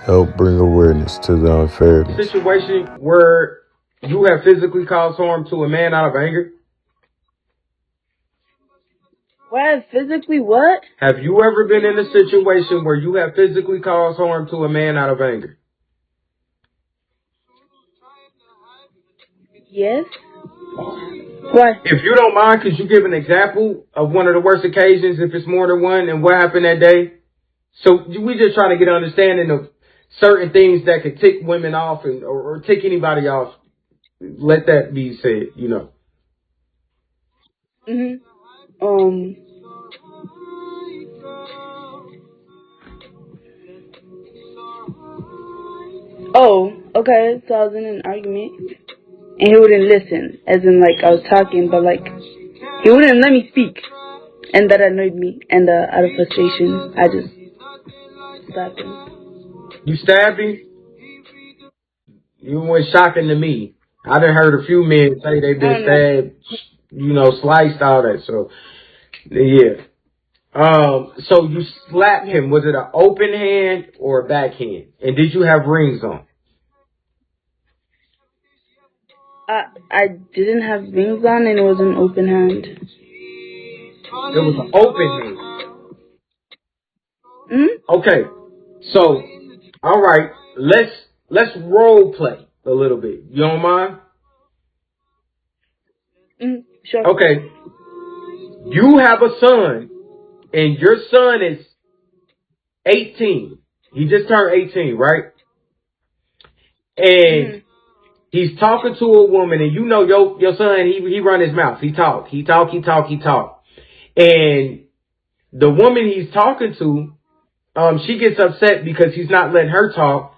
help bring awareness to the unfairness. Situation where you have physically caused harm to a man out of anger? What? Physically what? Have you ever been in a situation where you have physically caused harm to a man out of anger? Yes. What? If you don't mind, could you give an example of one of the worst occasions, if it's more than one, and what happened that day? So we just trying to get an understanding of certain things that could tick women off or tick anybody off. Let that be said, you know. Oh, okay. So I was in an argument, and he wouldn't listen. As in, like, I was talking, but, like, he wouldn't let me speak. And that annoyed me. And out of frustration, I just stabbed him. You stabbed him? You was shocking to me. I done heard a few men say they've been stabbed, you know, sliced, all that. So, yeah. So you slapped him. Was it an open hand or a backhand? And did you have rings on? I didn't have rings on, and it was an open hand. It was an open hand. Okay. So, all right. Let's role play a little bit. You don't mind? Sure. Okay. You have a son, and your son is 18. He just turned 18, right? And he's talking to a woman, and you know your son, he run his mouth. He talk. And the woman he's talking to, she gets upset because he's not letting her talk,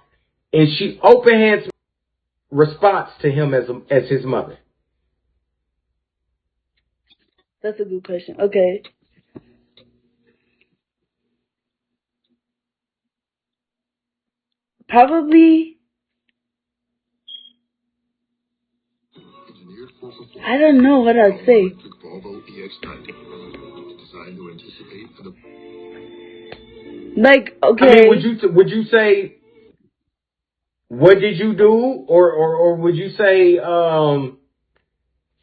and she open hands response to him as his mother. That's a good question. Okay. Probably, I don't know what I'd say. Like, okay. I mean, would you say, what did you do, or would you say,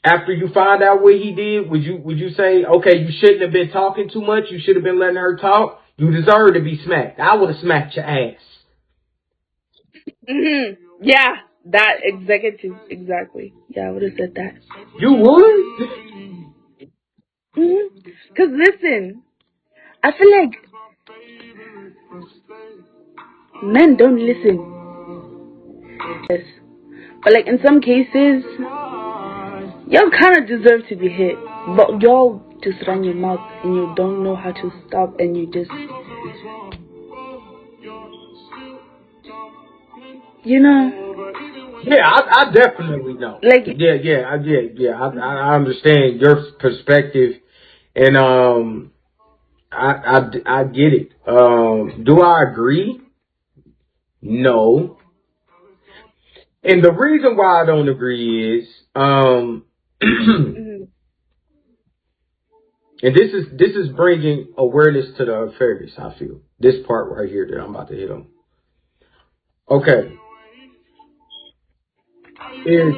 after you find out what he did, would you say, okay, you shouldn't have been talking too much, you should have been letting her talk, you deserve to be smacked. I would have smacked your ass. Yeah, that executive, exactly. Yeah, I would have said that. You would? Because listen, I feel like men don't listen. Yes. But like in some cases, y'all kind of deserve to be hit. But y'all just run your mouth and you don't know how to stop, and you just, you know. Yeah, I definitely know. Like, I understand your perspective, and I get it. Do I agree? No. And the reason why I don't agree is, and this is bringing awareness to the unfairness. I feel this part right here that I'm about to hit on. Okay. Is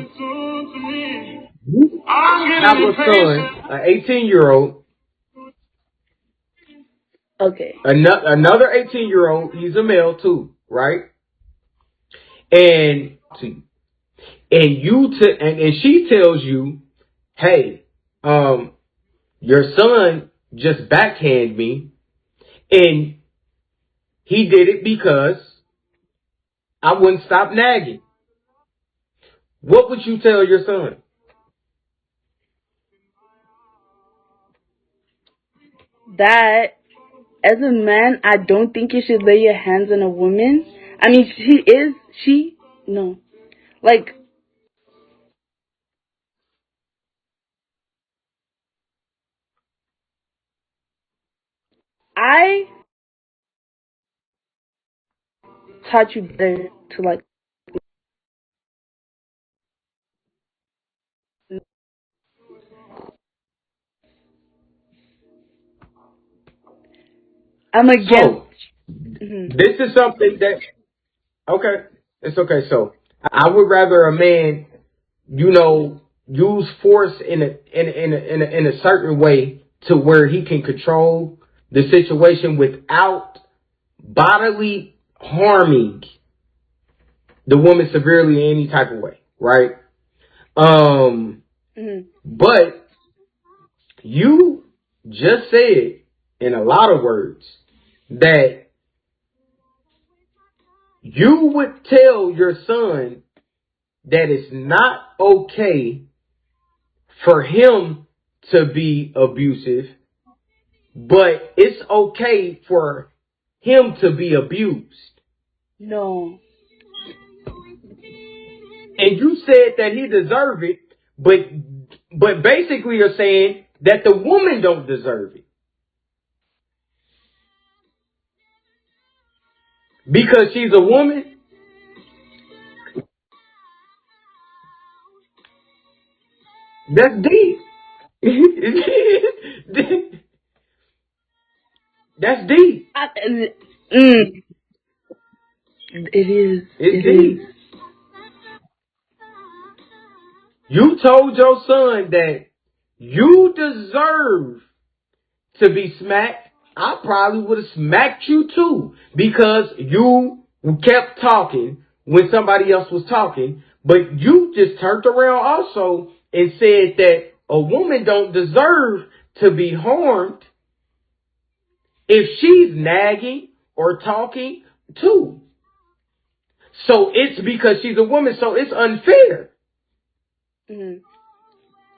you have a son, an 18-year-old. okay. Another 18-year-old. He's a male too, right? And she tells you, hey, your son just backhanded me, and he did it because I wouldn't stop nagging. What would you tell your son? That, as a man, I don't think you should lay your hands on a woman. I mean, no. Like, I taught you better to, like, I'm against. So, this is something that Okay, it's okay. So I would rather a man, use force in a certain way to where he can control the situation without bodily harming the woman severely in any type of way, right? But you just said in a lot of words that you would tell your son that it's not okay for him to be abusive, but it's okay for him to be abused. No. And you said that he deserved it, but basically you're saying that the woman don't deserve it. Because she's a woman? That's deep. That's deep. It is. It's deep. You told your son that you deserve to be smacked. I probably would have smacked you too because you kept talking when somebody else was talking, but you just turned around also and said that a woman don't deserve to be harmed if she's nagging or talking too. So it's because she's a woman, so it's unfair.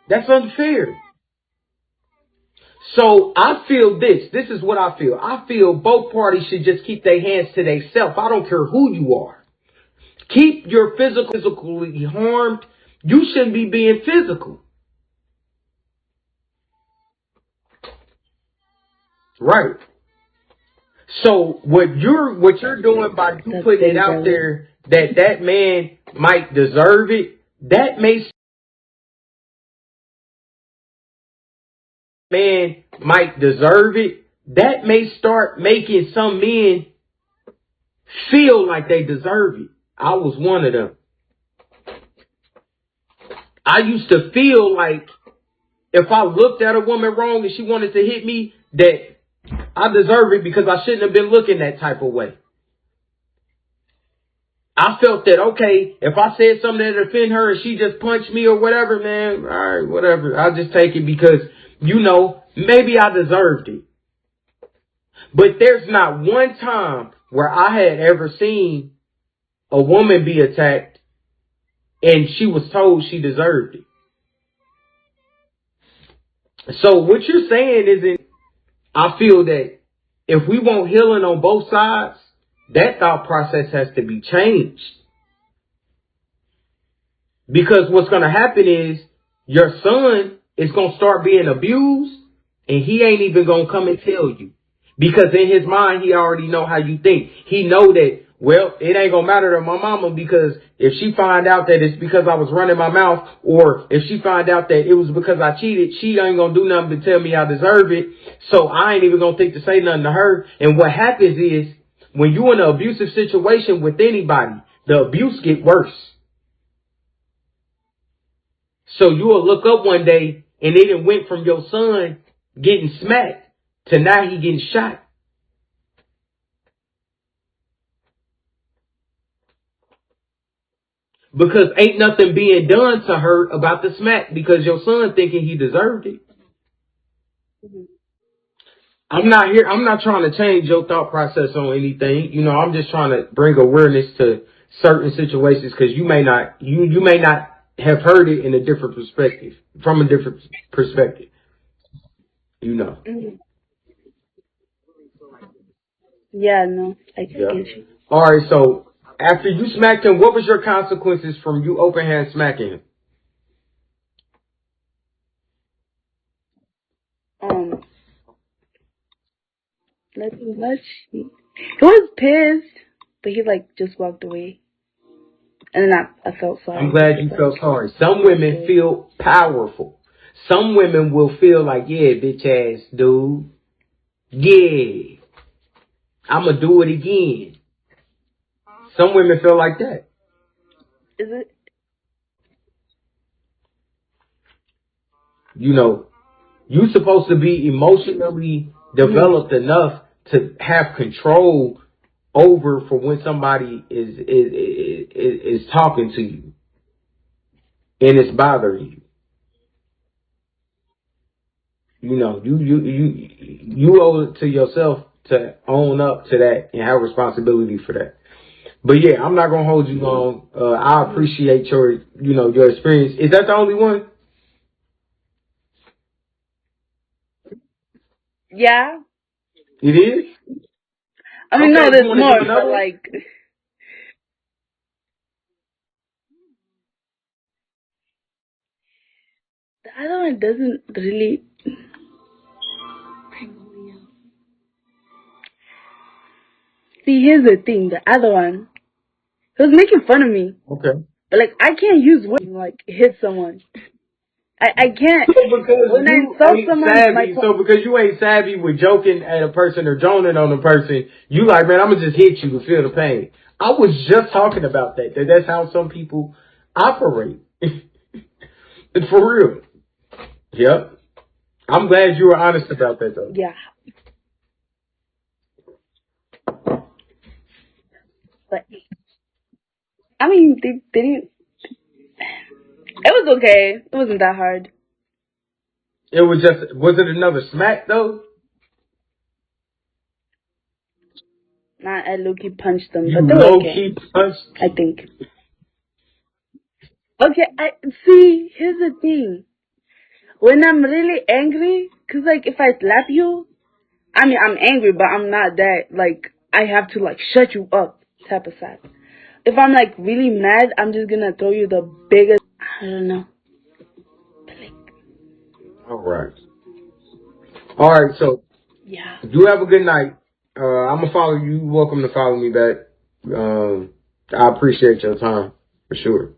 That's unfair. So I feel this. This is what I feel. I feel both parties should just keep their hands to themselves. I don't care who you are. Keep your physically harmed. You shouldn't be being physical. Right. So what you're doing by you putting it out there that man might deserve it, that may start making some men feel like they deserve it. I was one of them. I used to feel like if I looked at a woman wrong and she wanted to hit me, that I deserve it because I shouldn't have been looking that type of way. I felt that, okay, if I said something that offended her and she just punched me or whatever, man, all right, whatever. I'll just take it because, maybe I deserved it. But there's not one time where I had ever seen a woman be attacked and she was told she deserved it. So what you're saying isn't, I feel that if we want healing on both sides, that thought process has to be changed. Because what's going to happen is your son is going to start being abused and he ain't even going to come and tell you. Because in his mind, he already know how you think. He know that, well, it ain't going to matter to my mama because if she find out that it's because I was running my mouth or if she find out that it was because I cheated, she ain't going to do nothing but tell me I deserve it. So I ain't even going to think to say nothing to her. And what happens is when you in an abusive situation with anybody, the abuse get worse. So you will look up one day and it done went from your son getting smacked to now he getting shot. Because ain't nothing being done to her about the smack because your son thinking he deserved it. I'm not trying to change your thought process on anything. I'm just trying to bring awareness to certain situations because you may not have heard it in a different perspective, from a different perspective. Yeah, no, I get you. All right, so after you smacked him, what was your consequences from you open hand smacking him? Nothing much. He was pissed, but he just walked away. And then I felt sorry. I'm glad you felt sorry. Some women feel powerful. Some women will feel like, yeah, bitch ass dude. Yeah. I'ma do it again. Some women feel like that. Is it? You know, you're supposed to be emotionally developed enough to have control over for when somebody is talking to you and it's bothering you. You know, you owe it to yourself to own up to that and have responsibility for that. But yeah, I'm not gonna hold you long. I appreciate your your experience. Is that the only one? Yeah. It is. I mean, Okay, no, you there's want to more, give another but one? like, the other one doesn't really. See, here's the thing. The other one, he was making fun of me, Okay. but like, I can't use words and, like hit someone. I can't. So because When I you insult ain't someone, savvy, so because you ain't savvy with joking at a person or joning on a person, you like, man, I'm gonna just hit you to feel the pain. I was just talking about that. That's how some people operate. For real. Yep. I'm glad you were honest about that though. yeah. But I mean, they didn't. It was okay. It wasn't that hard. Was it another smack though? Nah, I low-key punched them, You but they were low okay. key punched. I think. Okay, I see. Here's the thing. When I'm really angry, cause like if I slap you, I mean I'm angry, but I'm not that like I have to like shut you up type of slap. If I'm like really mad, I'm just gonna throw you the biggest. I don't know. All right. All right. So Yeah. you have a good night. I'm gonna follow you. You're welcome to follow me back. I appreciate your time for sure.